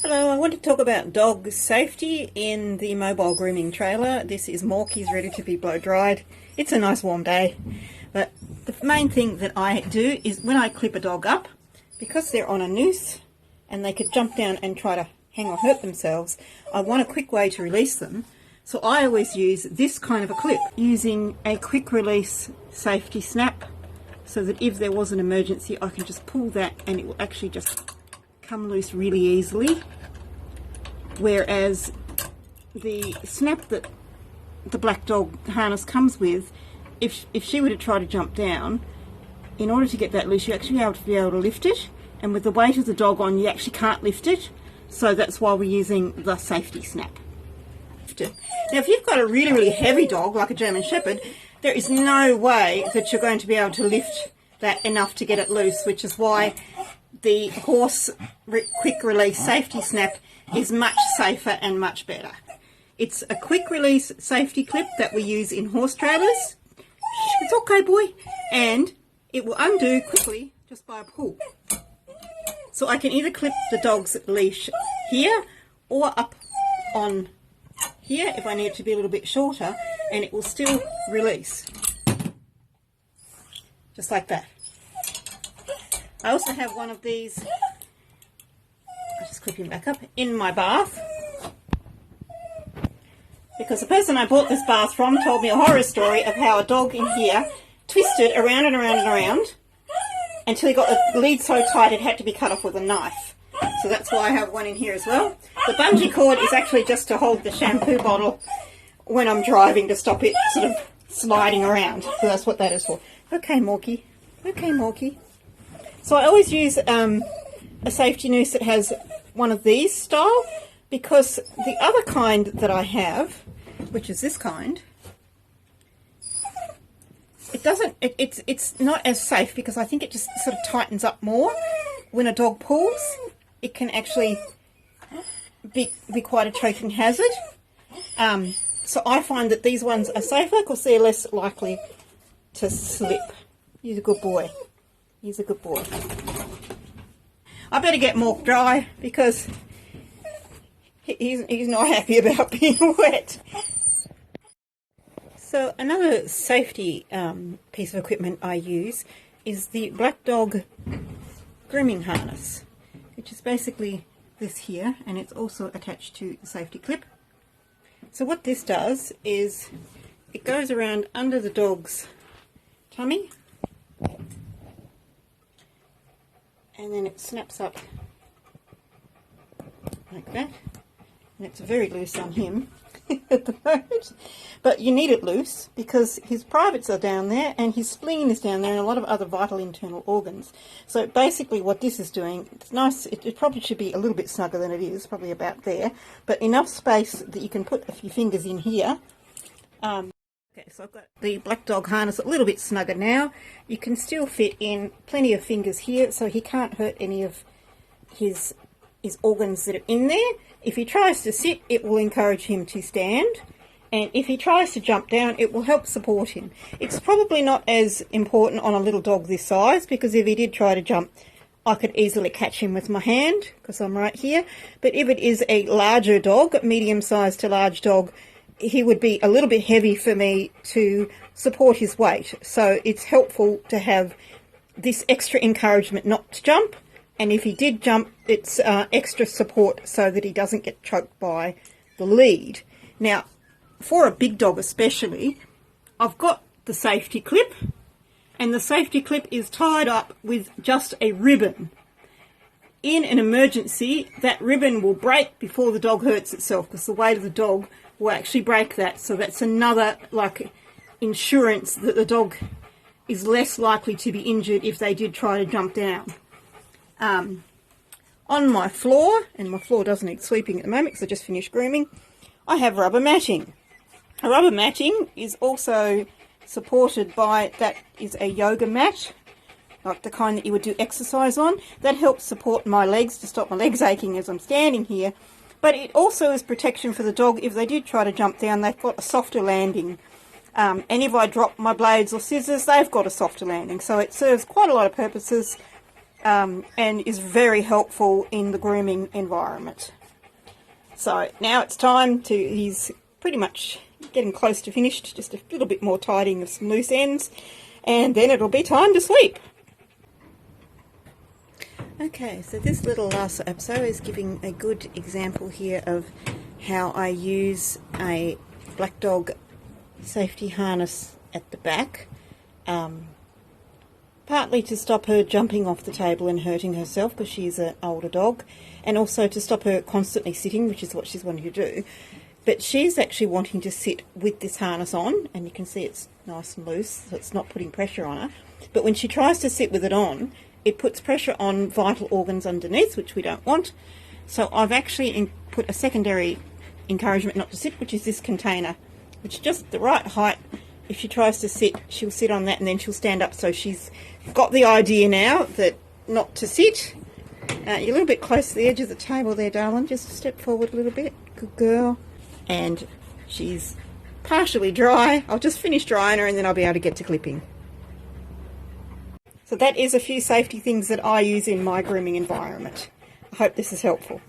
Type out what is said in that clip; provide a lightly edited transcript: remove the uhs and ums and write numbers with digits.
Hello, I want to talk about dog safety in the mobile grooming trailer. This is Mork, he's ready to be blow dried. It's a nice warm day, but the main thing that I do is when I clip a dog up, because they're on a noose and they could jump down and try to hang or hurt themselves, I want a quick way to release them. So I always use this kind of a clip, using a quick release safety snap, so that if there was an emergency I can just pull that and it will actually just come loose really easily. Whereas the snap that the black dog harness comes with, if she were to try to jump down, in order to get that loose you actually have to be able to lift it, and with the weight of the dog on you actually can't lift it, so that's why we're using the safety snap. Now if you've got a really heavy dog like a German Shepherd, there is no way that you're going to be able to lift that enough to get it loose, which is why the horse quick release safety snap is much safer and much better. It's a quick release safety clip that we use in horse trailers. It's okay, boy. And it will undo quickly just by a pull. So I can either clip the dog's leash here or up on here if I need it to be a little bit shorter, and it will still release. Just like that. I also have one of these, I'll just clip him back up, in my bath, because the person I bought this bath from told me a horror story of how a dog in here twisted around and around and around until he got the lead so tight it had to be cut off with a knife. So that's why I have one in here as well. The bungee cord is actually just to hold the shampoo bottle when I'm driving, to stop it sort of sliding around. So that's what that is for. Okay, Morky. Okay, Morky. So I always use a safety noose that has one of these style, because the other kind that I have, which is this kind, it doesn't, it's not as safe, because I think it just sort of tightens up more. When a dog pulls, it can actually be quite a choking hazard. So I find that these ones are safer because they're less likely to slip. He's a good boy. He's a good boy. I better get Mork dry because he's not happy about being wet. So another safety piece of equipment I use is the black dog grooming harness, which is basically this here, and it's also attached to the safety clip. So what this does is it goes around under the dog's tummy, and then it snaps up like that, and it's very loose on him at the moment, but you need it loose because his privates are down there and his spleen is down there and a lot of other vital internal organs. So basically what this is doing, it's nice, it probably should be a little bit snugger than it is, probably about there, but enough space that you can put a few fingers in here. Okay, so I've got the black dog harness a little bit snugger now. You can still fit in plenty of fingers here, so he can't hurt any of his organs that are in there. If he tries to sit, it will encourage him to stand, and if he tries to jump down, it will help support him. It's probably not as important on a little dog this size, because if he did try to jump, I could easily catch him with my hand because I'm right here. But if it is a larger dog, medium-sized to large dog, he would be a little bit heavy for me to support his weight. So it's helpful to have this extra encouragement not to jump, and if he did jump, it's extra support so that he doesn't get choked by the lead. Now, for a big dog especially, I've got the safety clip, and the safety clip is tied up with just a ribbon. In an emergency, that ribbon will break before the dog hurts itself, because the weight of the dog will actually break that. So that's another like insurance that the dog is less likely to be injured if they did try to jump down. On my floor, and my floor doesn't need sweeping at the moment because I just finished grooming, I have rubber matting. A rubber matting is also supported by, that is a yoga mat, like the kind that you would do exercise on. That helps support my legs, to stop my legs aching as I'm standing here. But it also is protection for the dog. If they did try to jump down, they've got a softer landing. And if I drop my blades or scissors, they've got a softer landing. So it serves quite a lot of purposes. and is very helpful in the grooming environment. So now it's time to, he's pretty much getting close to finished, just a little bit more tidying of some loose ends, and then it'll be time to sleep. Okay, so this little lasso episode is giving a good example here of how I use a black dog safety harness at the back, partly to stop her jumping off the table and hurting herself because she's an older dog, and also to stop her constantly sitting, which is what she's wanting to do. But she's actually wanting to sit with this harness on, and you can see it's nice and loose, so it's not putting pressure on her. But when she tries to sit with it on, it puts pressure on vital organs underneath, which we don't want. So I've actually put a secondary encouragement not to sit, which is this container, which is just the right height. If she tries to sit, she'll sit on that and then she'll stand up. So she's got the idea now that not to sit. You're a little bit close to the edge of the table there, darling. Just step forward a little bit. Good girl. And she's partially dry. I'll just finish drying her and then I'll be able to get to clipping. So that is a few safety things that I use in my grooming environment. I hope this is helpful.